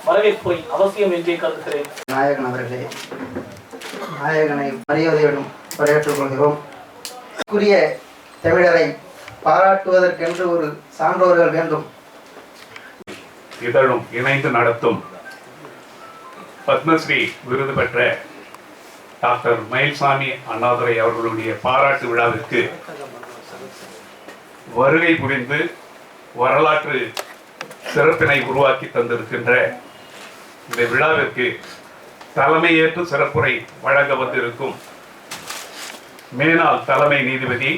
வரவேற்பை அவசியம் என்றே கருதுகிறேன். நாயகன் அவர்களே, நாயகனை மரியாதையுடன் வரவேற்றுக் கொள்கிறோம். தமிழரை பாராட்டுவதற்கென்று ஒரு சான்றோர்கள் வேண்டும். இதழும் இணைந்து நடத்தும் பத்மஸ்ரீ விருது பெற்ற டாக்டர் மயில்சாமி அண்ணாதுரை அவர்களுடைய பாராட்டு விழாவிற்கு வருகை புரிந்து வரலாற்று சிறப்பினை உருவாக்கி தந்திருக்கின்ற இந்த விழாவிற்கு தலைமையேற்று சிறப்புரை வழங்க வந்திருக்கும் மேனாள் தலைமை நீதிபதி,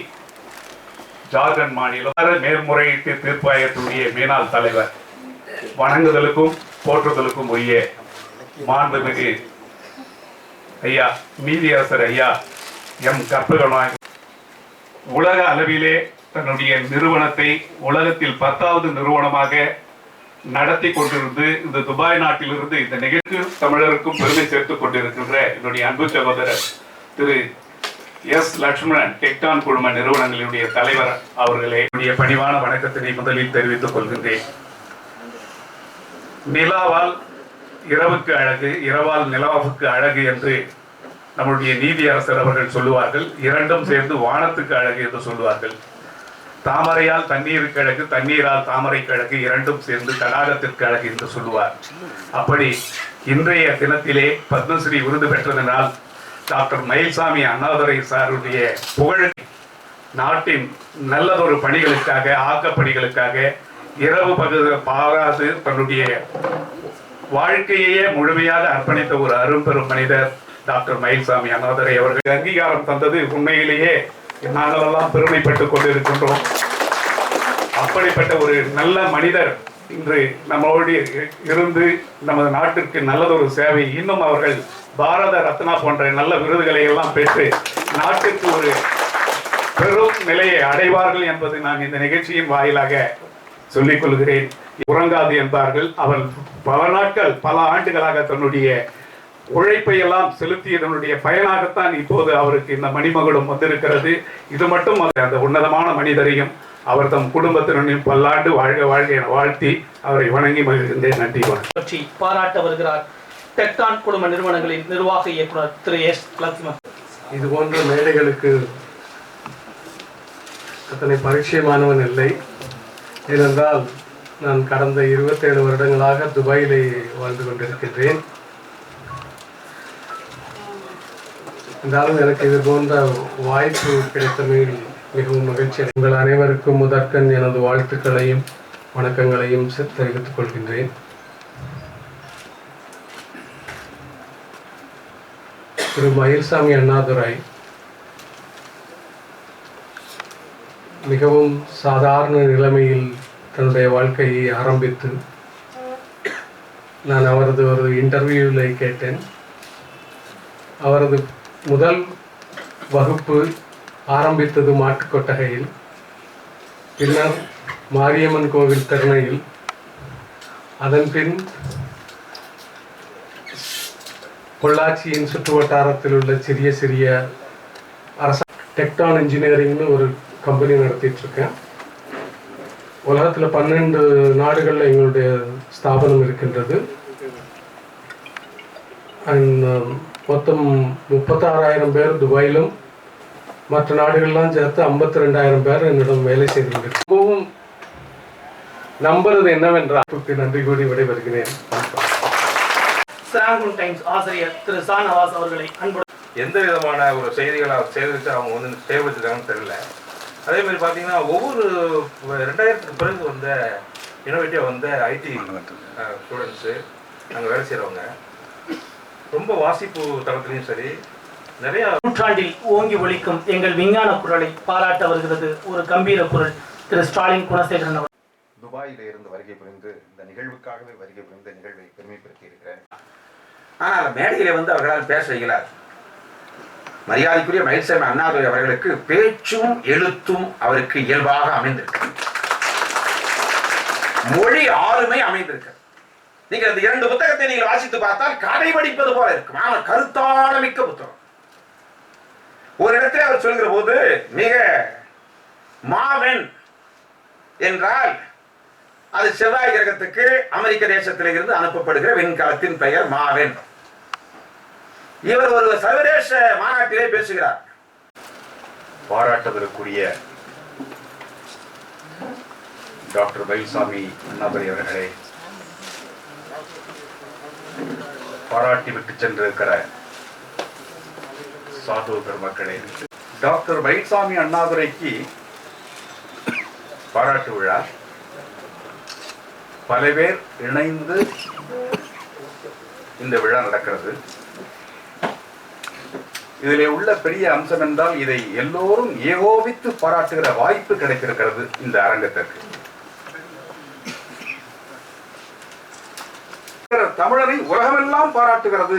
ஜார்க்கண்ட் மாநில மேல்முறையீட்டு தீர்ப்பாயத்துடைய மேனாள் தலைவர், வணங்குதலுக்கும் போற்றுதலுக்கும் உரிய மாண்புமிகு ஐயா நீதியரசர் ஐயா எம் கற்பகநாயகம் உலக அளவிலே தன்னுடைய நிறுவனத்தை உலகத்தில் 10வது நிறுவனமாக நடத்தி கொண்டிருந்து இந்த துபாய் நாட்டிலிருந்து இந்த நிகழ்ச்சி தமிழருக்கும் பெருமை சேர்த்துக் கொண்டிருக்கின்ற என்னுடைய அன்பு சகோதரர் திரு எஸ் லட்சுமணன் டெக்டான் குழும நிறுவனங்களுடைய தலைவர் அவர்களே என்னுடைய பணிவான வணக்கத்தினை முதலில் தெரிவித்துக் கொள்கின்றேன். நிலாவால் இரவுக்கு அழகு, இரவால் நிலாவுக்கு அழகு என்று நம்முடைய நீதியரசர் அவர்கள் சொல்லுவார்கள். இரண்டும் சேர்ந்து வானத்துக்கு அழகு என்று சொல்லுவார்கள். தாமரையால் தண்ணீருக்கு அழகு, தண்ணீரால் தாமரைக்கு அழகு, இரண்டும் சேர்ந்து தடாகத்திற்கு அழகு என்று சொல்லுவார். அப்படி இன்றைய தினத்திலே பத்மஸ்ரீ விருது பெற்றதனால் டாக்டர் மயில்சாமி அண்ணாதுரை சாருடைய புகழ் நாட்டின் நல்லதொரு பணிகளுக்காக, ஆக்கப்பணிகளுக்காக இரவு பகுதி பாராது தன்னுடைய வாழ்க்கையே முழுமையாக அர்ப்பணித்த ஒரு அரும்பெரும் மனிதர் டாக்டர் மயில்சாமி அண்ணாதுரை அவர்கள் அங்கீகாரம் தந்தது உண்மையிலேயே நாங்களெல்லாம் பெருமைப்பட்டுக் கொண்டிருக்கின்றோம். அப்படிப்பட்ட ஒரு நல்ல மனிதர் இன்று நம்மளோடு இருந்து நமது நாட்டிற்கு நல்லதொரு சேவை, இன்னும் அவர்கள் பாரத ரத்னா போன்ற நல்ல விருதுகளை எல்லாம் பெற்று நாட்டிற்கு ஒரு பெரும் நிலையை அடைவார்கள் என்பது நான் இந்த நிகழ்ச்சியின் வாயிலாக சொல்லிக் கொள்கிறேன். உறங்காது என்பார்கள். அவர் பல நாட்கள், பல ஆண்டுகளாக தன்னுடைய உழைப்பை எல்லாம் செலுத்தியதனுடைய பயனாகத்தான் இப்போது அவருக்கு இந்த மணிமகுடம் வந்திருக்கிறது. இது மட்டும் அந்த உன்னதமான மனிதரையும் அவர் தம் குடும்பத்தினரையும் பல்லாண்டு வாழ்க வாழ்க என வாழ்த்தி அவரை வணங்கி மகிழ்கின்றேன். நன்றி. பற்றி பாராட்ட வருகிறார் டெக்டான் குழும நிறுவனங்களின் நிர்வாக இயக்குனர் திரு எஸ் லட்சுமணன். இது போன்ற மேடைகளுக்கு அத்தனை பரிச்சயமானவன் இல்லை. ஏனென்றால் நான் கடந்த 27 வருடங்களாக துபாயிலே வாழ்ந்து கொண்டிருக்கின்றேன். இருந்தாலும் எனக்கு இது போன்ற வாய்ப்பு கிடைத்தமையில் மிகவும் மகிழ்ச்சி. உங்கள் அனைவருக்கும் முதற்கண் எனது வாழ்த்துக்களையும் வணக்கங்களையும் தெரிவித்துக் கொள்கின்றேன். திரு மயில்சாமி அண்ணாதுரை மிகவும் சாதாரண நிலைமையில் தன்னுடைய வாழ்க்கையை ஆரம்பித்து, நான் அவரது ஒரு இன்டர்வியூவில் கேட்டேன், அவரது முதல் வகுப்பு ஆரம்பித்தது மாட்டுக்கொட்டகையில், பின்னர் மாரியம்மன் கோவில் திறனையில், அதன் பின் பொள்ளாச்சியின் சுற்று வட்டாரத்தில் உள்ள சிறிய சிறிய டெக்டான் இன்ஜினியரிங்னு ஒரு கம்பெனி நடத்திட்டு இருக்கேன். உலகத்தில் 12 நாடுகளில் எங்களுடைய ஸ்தாபனம் இருக்கின்றது. மொத்தம் 36,000 பேர் துபாயிலும், மற்ற நாடுகள்லாம் சேர்த்து 52,000 பேர் என்னிடம் வேலை செய்து ரொம்பவும் நம்புறது என்னவென்றால் நன்றி கூறி விடைபெறுகிறேன். ஆசிரியர் திரு சானவாஸ் அவர்களை அன்பு. எந்த விதமான ஒரு செய்திகளை சேகரித்து அவங்க வந்து செயல்படுத்திருக்காங்கன்னு தெரியல. அதே மாதிரி பார்த்தீங்கன்னா ஒவ்வொரு 2000க்கு பிறகு வந்த இனோவேட்டிவ் வந்த ஐடி ஸ்டூடெண்ட்ஸு அங்கே வேலை செய்கிறவங்க ரொம்ப வாசிப்பு தளத்துலையும் சரி நிறைய நூற்றாண்டில் ஓங்கி ஒழிக்கும் எங்கள் விஞ்ஞான குரலை பாராட்ட வருகிறது ஒரு கம்பீர குரல் திரு ஸ்டாலின் குணசேகரன் அவர். துபாயில இருந்து வருகை புரிந்து இந்த நிகழ்வுக்காகவே வருகை புரிந்த நிகழ்வை பெருமைப்படுத்தி இருக்கிறேன். ஆனால் மேடையிலே வந்து அவர்களால் பேச இயலாது. மரியாதைக்குரிய மயில்சாமி அண்ணாதுரை அவர்களுக்கு பேச்சும் எழுத்தும் அவருக்கு இயல்பாக அமைந்திருக்கு. மொழி ஆளுமை அமைந்திருக்கு. நீங்கள் இந்த 2 புத்தகத்தை நீங்கள் வாசித்து பார்த்தால் கதை படிப்பது போல இருக்கும். ஆனால் கருத்தான மிக்க புத்தகம். ஒரு இடத்துல அவர் சொல்கிற போது மிக மாவென் என்றால் அது செவ்வாய் கிரகத்துக்கு அமெரிக்க தேசத்தில் இருந்து அனுப்பப்படுகிற விண்கலத்தின் பெயர் மாவென். இவர் ஒரு சர்வதேச மாநாட்டிலே பேசுகிறார். பாராட்டுதலுக்குரிய டாக்டர் மயில்சாமி அண்ணாதுரை அவர்களே, பாராட்டி விட்டு சென்றிருக்கிற சாது பெருமக்களே, டாக்டர் மயில்சாமி அண்ணாதுரைக்கு பாராட்டு விழா. பல பேர் இணைந்து இந்த விழா நடக்கிறது. இதிலே உள்ள பெரிய அம்சம் என்றால் இதை எல்லோரும் ஏகோபித்து பாராட்டுகிற வாய்ப்பு கிடைத்திருக்கிறது இந்த அரங்கத்திற்கு. தமிழரை உலகமெல்லாம் பாராட்டுகிறது.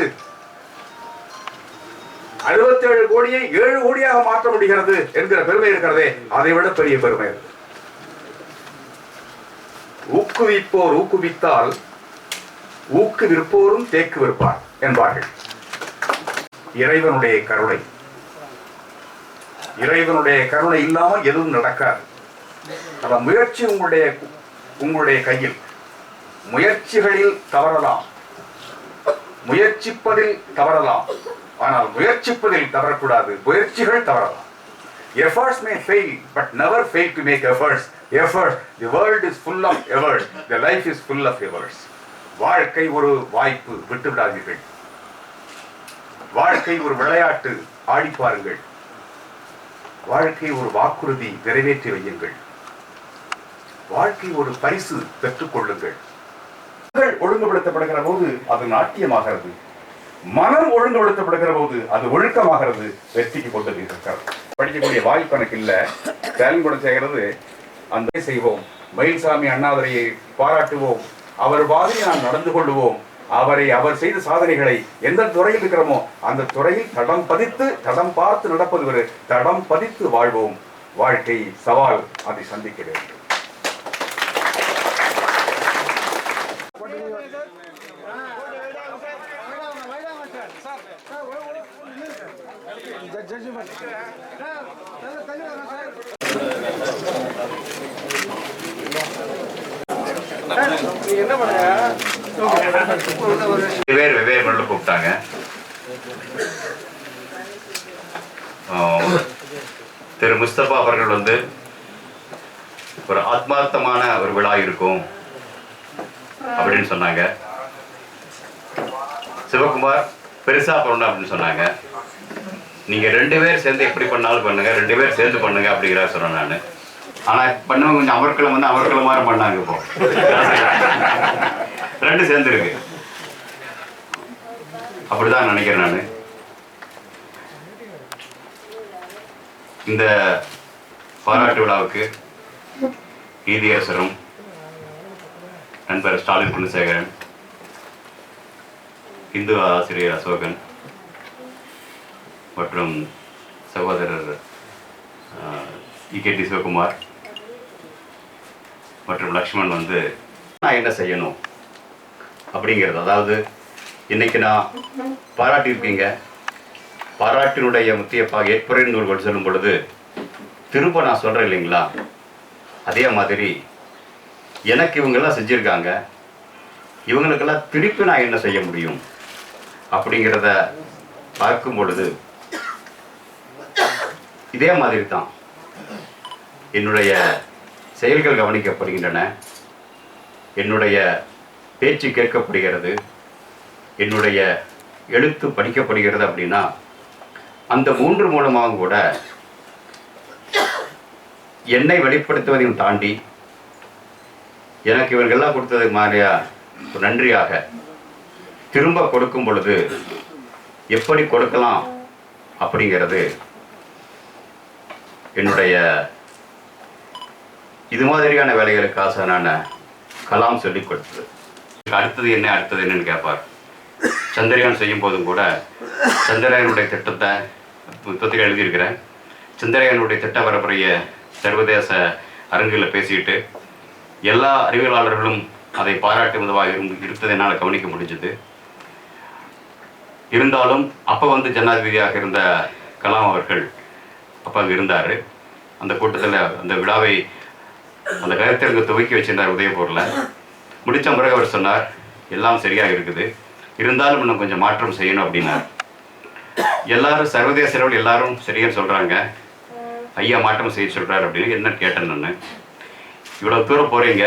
67 கோடியை 7 கோடியாக மாற்ற முடிகிறது என்கிற பெருமை இருக்கிறதே, அதை விட பெரிய பெருமை. ஊக்குவிப்போர் ஊக்குவித்தால் ஊக்குவிற்போரும் தேக்கு விற்பார் என்பார்கள். இறைவனுடைய கருணை, இறைவனுடைய கருணை இல்லாமல் எதுவும் நடக்காது. அந்த முயற்சி உங்களுடைய கையில். முயற்சிகளில் தவறலாம், முயற்சிப்பதில் தவறலாம், ஆனால் முயற்சிப்பதில் தவறக்கூடாது. முயற்சிகள் தவறலாம். Efforts may fail, but never fail to make efforts. Effort. The world is full of efforts. The life is full of efforts. வாழ்க்கை ஒரு வாய்ப்பு, விட்டு விடாதீர்கள். வாழ்க்கை ஒரு விளையாட்டு, ஆடி பாருங்கள். வாழ்க்கை ஒரு வாக்குறுதி, நிறைவேற்றி வையுங்கள். வாழ்க்கை ஒரு பரிசு, பெற்றுக் கொள்ளுங்கள். ஒழுங்குபடுத்தப்படுகிற போது அது நாட்டியமாகிறது. மனம் ஒழுங்குபடுத்தப்படுகிற போது அது ஒழுக்கமாகிறது, வெற்றிக்கு கொண்டு இருக்கிறது. படிக்கக்கூடிய வாய்ப்பு எனக்கு இல்லை. டேலண்ட் கூட செய்கிறது. அந்த செய்வோம். மயில்சாமி அண்ணாதுரையை பாராட்டுவோம். அவர் மாதிரி நாம் நடந்து கொள்வோம். அவர் செய்த சாதனைகளை எந்த துறையில் இருக்கிறோமோ அந்த துறையில் தடம் பதித்து, தடம் பார்த்து நடப்பது, தடம் பதித்து வாழ்வோம். வாழ்க்கை சவால், அதை சந்திக்க வேண்டும். வெவ்வேறு மடல கூப்பிட்டாங்க. திரு முஸ்தபா அவர்கள் வந்து ஒரு ஆத்மார்த்தமான ஒரு விழா இருக்கும் அப்படின்னு சொன்னாங்க. சிவகுமார் பெருசா பண்ணணும் அப்படின்னு சொன்னாங்க. நீங்க 2 பேர் சேர்ந்து எப்படி பண்ணாலும் பண்ணுங்க, 2 பேர் சேர்ந்து பண்ணுங்க அப்படிங்கிற சொன்னேன் நான். ஆனா பண்ணவங்க கொஞ்சம் அமர்க்களம் வந்து அமர்க்களமாக பண்ணாங்க. இப்போ 2 சேர்ந்து இருக்கு. அப்படிதான் நினைக்கிறேன் நான். இந்த பாராட்டு விழாவுக்கு நீதியரசரும் நண்பர் ஸ்டாலின் குணசேகரன், இந்து ஆசிரியர் அசோகன் மற்றும் சகோதரர் இகேடி சிவகுமார் மற்றும் லக்ஷ்மண் வந்து நான் என்ன செய்யணும் அப்படிங்கிறது, அதாவது இன்னைக்கு நான் பாராட்டியிருக்கீங்க. பாராட்டினுடைய முத்திய ஏற்புரை நூல்கள் சொல்லும் பொழுது திரும்ப நான் சொல்கிறேன் இல்லைங்களா, அதே மாதிரி எனக்கு இவங்கெல்லாம் செஞ்சுருக்காங்க, இவங்களுக்கெல்லாம் திருப்பி நான் என்ன செய்ய முடியும் அப்படிங்கிறத பார்க்கும் பொழுது இதே மாதிரி தான் என்னுடைய செயல்கள் கவனிக்கப்படுகின்றன, என்னுடைய பேச்சு கேட்கப்படுகிறது, என்னுடைய எழுத்து படிக்கப்படுகிறது. அப்படின்னா அந்த 3 மூலமாக கூட என்னை வெளிப்படுத்துவதையும் தாண்டி எனக்கு இவர்களெல்லாம் கொடுத்தது மாதிரியா நன்றியாக திரும்ப கொடுக்கும் பொழுது எப்படி கொடுக்கலாம் அப்படிங்கிறது என்னுடைய இது மாதிரியான வேலைகளுக்காக நான் கலாம் சொல்லிக் கொடுத்தது. அடுத்தது என்னன்னு கேட்பார். சந்திரயான் செய்யும் போதும் கூட சந்திரயானுடைய திட்டத்தை புத்தகத்தில் எழுதியிருக்கிறேன். சந்திரயானுடைய திட்ட பரப்புரைய சர்வதேச அரங்கில் பேசிட்டு எல்லா அறிவியலாளர்களும் அதை பாராட்டும் விதமாக இருந்ததை என்னால் கவனிக்க முடிஞ்சது. இருந்தாலும் அப்போ வந்து ஜனாதிபதியாக இருந்த கலாம் அவர்கள் அப்போ அங்கே இருந்தார். அந்த கூட்டத்தில் அந்த விழாவை அந்த கருத்தரங்கு துவக்கி வச்சிருந்தார் உதயபூரில். முடித்த பிறகு அவர் சொன்னார், எல்லாம் சரியாக இருக்குது, இருந்தாலும் இன்னும் கொஞ்சம் மாற்றம் செய்யணும் அப்படின்னார். எல்லாரும் சர்வதேச அளவில் எல்லாரும் சரியாக சொல்கிறாங்க, ஐயா மாற்றம் செய்ய சொல்கிறார் அப்படின்னு என்ன கேட்டேன் நான். இவ்வளோ தூரம் போகிறீங்க,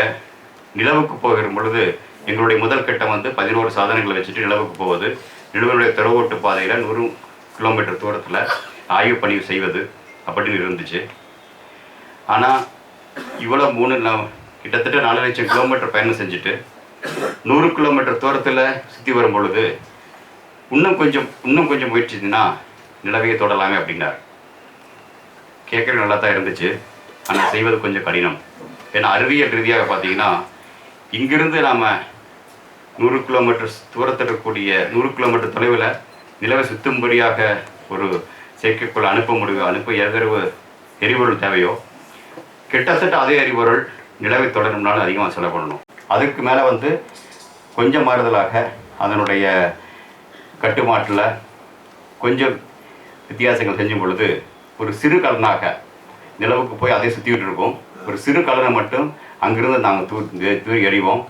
நிலவுக்கு போகிற பொழுது எங்களுடைய முதல் கட்டம் வந்து 11 சாதனங்களை வச்சுட்டு நிலவுக்கு போவது, நிலவுடைய திறவோட்டு பாதையில் 100 கிலோமீட்டர் தூரத்தில் ஆய்வு பணி செய்வது அப்படின்னு இருந்துச்சு. ஆனால் இவ்வளோ கிட்டத்தட்ட 4 லட்சம் கிலோமீட்டர் பயணம் செஞ்சுட்டு 100 கிலோமீட்டர் தூரத்தில் சுற்றி வரும் பொழுது இன்னும் கொஞ்சம் முயற்சிச்சுன்னா நிலவையை தொடலாமே அப்படின்னார். கேட்குற நல்லா தான் இருந்துச்சு, ஆனால் செய்வது கொஞ்சம் கடினம். ஏன்னா அறிவியல் ரீதியாக பார்த்தீங்கன்னா இங்கிருந்து நாம் 100 கிலோமீட்டர் தூரத்தில் இருக்கக்கூடிய 100 கிலோமீட்டர் தொலைவில் நிலவை சுற்றும்படியாக ஒரு செயற்கைக்குள் அனுப்ப எவ்வளவு எரிபொருள் தேவையோ கிட்டத்தட்ட அதே எரிபொருள் நிலவை தொடரணும்னாலும் அதிகமாக செலவு பண்ணணும். அதுக்கு மேலே வந்து கொஞ்சம் மாறுதலாக அதனுடைய கட்டுமாட்டில் கொஞ்சம் வித்தியாசங்கள் செஞ்சும் பொழுது ஒரு சிறு கலனாக நிலவுக்கு போய் அதை சுற்றிக்கிட்டு இருக்கோம். ஒரு சிறு கலனை மட்டும் அங்கிருந்து நாங்கள் தூரி எறிவோம்.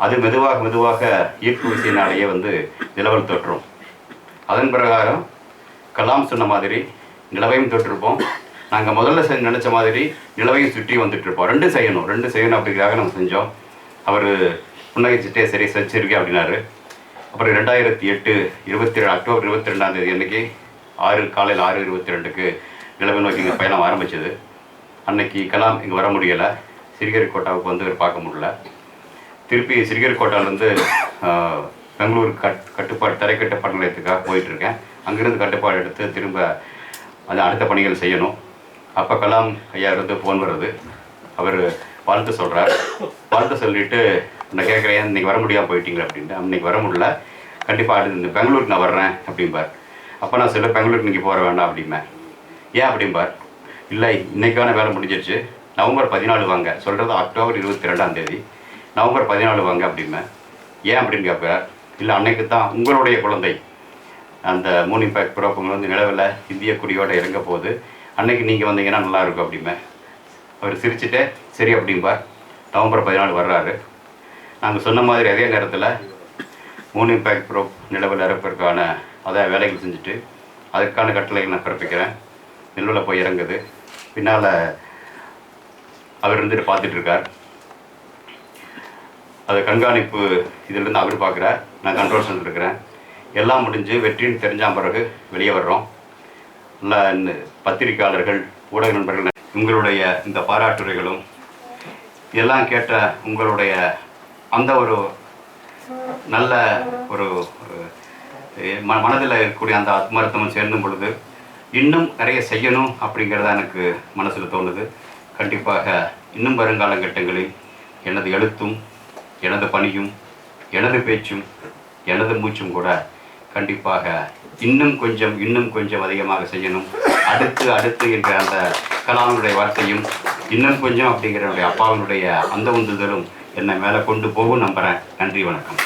அது மெதுவாக ஈர்ப்பு விசையினாலேயே வந்து நிலவில் தொற்றுறோம். அதன் பிரகாரம் கலாம் சொன்ன மாதிரி நிலவையும் தொட்டிருப்போம். நாங்கள் முதல்ல நினச்ச மாதிரி நிலவையும் சுற்றி வந்துட்டுருப்போம். ரெண்டும் செய்யணும் அப்படிங்கிறதாக நம்ம செஞ்சோம். அவர் புன்னகைச்சிட்டே சரி செஞ்சிருக்கேன் அப்படின்னாரு. அப்புறம் 2008 அக்டோபர் 22 அன்னைக்கு காலையில் 6:22 நிலவை நோக்கி இங்கே பயணம் ஆரம்பிச்சது. அன்னைக்கு கலாம் இங்கே வர முடியலை, சிறுகரிக்கோட்டாவுக்கு வந்து பார்க்க முடியல. திருப்பி சிறுகரிக்கோட்டாலேருந்து பெங்களூர் தரைக்கட்டுப்பாடு நிலையத்துக்காக போயிட்டுருக்கேன். அங்கேருந்து கட்டுப்பாடு எடுத்து திரும்ப அது அடுத்த பணிகள் செய்யணும். அப்போ கலாம் ஐயா இருந்து ஃபோன் வருது. அவர் வாழ்த்து சொல்கிறார். வாழ்த்து சொல்லிவிட்டு நான் கேட்குறேன், இன்றைக்கி வர முடியாமல் போயிட்டீங்களா அப்படின்ட்டு. அன்றைக்கி வர முடியல, கண்டிப்பாக அடுத்து பெங்களூருக்கு நான் வர்றேன் அப்படிம்பார். அப்போ நான் சொல்ல பெங்களூருக்கு இன்றைக்கி போக வேண்டாம் அப்படிம்பேன். ஏன் அப்படிம்பார். இல்லை, இன்றைக்கான வேலை முடிஞ்சிருச்சு, நவம்பர் 14 வாங்க. சொல்கிறது அக்டோபர் 22 நவம்பர் 14 வாங்க அப்படிம்பேன். ஏன் அப்படின்னு கேட்பார். இல்லை, அன்னைக்கு தான் உங்களுடைய குழந்தை அந்த மூன் இம்பேக்ட் புறப்பங்கள் வந்து நிலவில் இந்திய குடியோடு இறங்க போகுது, அன்னைக்கு நீங்கள் வந்தீங்கன்னா நல்லாயிருக்கும் அப்படிம்பேன். அவர் சிரிச்சுட்டே சரி அப்படிம்பார். நவம்பர் 14 வர்றாரு. நாங்கள் சொன்ன மாதிரி அதே நேரத்தில் மூன் இம்பேக்ட் ப்ரோப் நிலவில் இறப்பதற்கான வேலைகள் செஞ்சுட்டு அதுக்கான கட்டளைகள் நான் பிறப்பிக்கிறேன். நிலவில் போய் இறங்குது. பின்னால் அவர் இருந்துட்டு பார்த்துட்ருக்கார். அது கண்காணிப்பு இதிலேருந்து அவர் பார்க்குறார், நான் கண்ட்ரோல் சென்டர் இருக்கிறேன். எல்லாம் முடிஞ்சு வெற்றின்னு தெரிஞ்சால் பிறகு வெளியே வர்றோம். நல்லா பத்திரிகையாளர்கள், ஊடக நண்பர்கள், உங்களுடைய இந்த பாராட்டுரைகளும் எல்லாம் கேட்ட உங்களுடைய அந்த ஒரு நல்ல ஒரு மனதில் இருக்கக்கூடிய அந்த ஆத்மார்த்தமும் சேர்ந்தும் பொழுது இன்னும் நிறைய செய்யணும் அப்படிங்கிறத எனக்கு மனசில் தோணுது. கண்டிப்பாக இன்னும் வருங்காலகட்டங்களில் எனது எழுத்தும் எனது பணியும் எனது பேச்சும் எனது மூச்சும் கூட கண்டிப்பாக இன்னும் கொஞ்சம் அதிகமாக செய்யணும். அடுத்து என்ற அந்த கலாமுடைய வார்த்தையும் இன்னும் கொஞ்சம் அப்படிங்கிற அப்பாவினுடைய அந்த உந்துதலும் என்னை மேலே கொண்டு போகும் நம்புகிறேன். நன்றி, வணக்கம்.